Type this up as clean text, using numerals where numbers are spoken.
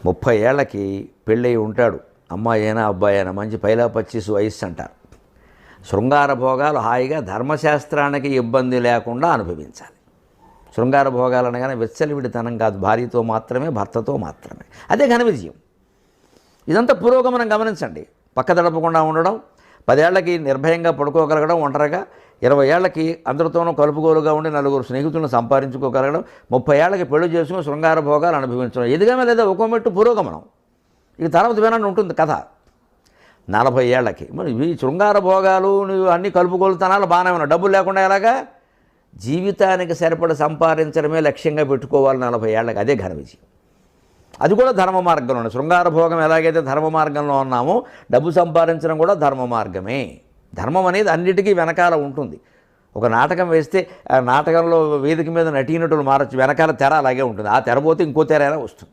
30 ఏళ్లకి పెళ్ళయి ఉంటాడు, అమ్మాయి అయినా అబ్బాయి అయినా, మంచి పైలా 25 వయస్సు అంటారు. శృంగార భోగాలు హాయిగా ధర్మశాస్త్రానికి ఇబ్బంది లేకుండా అనుభవించాలి. శృంగార భోగాలు అనగానే విచ్చలవిడితనం కాదు, భార్యతో మాత్రమే, భర్తతో మాత్రమే. అదే ఘన విజయం. ఇదంతా పురోగమనం గమనించండి. పక్క తడపకుండా ఉండడం, 10 ఏళ్లకి నిర్భయంగా పడుకోగలగడం ఒంటరిగా, 20 ఏళ్లకి అందరితోనూ కలుపుగోలుగా ఉండి నలుగురు స్నేహితులను సంపాదించుకోగలగడం, 30 ఏళ్లకి పెళ్లి చేసుకుని శృంగార భోగాలు అనుభవించడం. ఎదిగామే లేదా ఒక్కో మెట్టు పురోగమనం. ఇక తర్వాత వినాలని ఉంటుంది కథ. 40 ఏళ్లకి మరి ఈ శృంగార భోగాలు నువ్వు అన్నీ కలుపుగోలుతనాలు బాగానే ఉన్నావు, డబ్బులు లేకుండా ఎలాగా? జీవితానికి సరిపడ సంపాదించడమే లక్ష్యంగా పెట్టుకోవాలి 40 ఏళ్లకి. అదే ఘన విజయం. అది కూడా ధర్మ మార్గంలోనే. శృంగార భోగం ఎలాగైతే ధర్మ మార్గంలో ఉన్నామో, డబ్బు సంపాదించడం కూడా ధర్మ మార్గమే. ధర్మం అనేది అన్నిటికీ వెనకాల ఉంటుంది. ఒక నాటకం వేస్తే ఆ నాటకంలో వేదిక మీద నటీనటులు మారచ్చు, వెనకాల తెర అలాగే ఉంటుంది. ఆ తెర పోతే ఇంకో తెర అయినా వస్తుంది.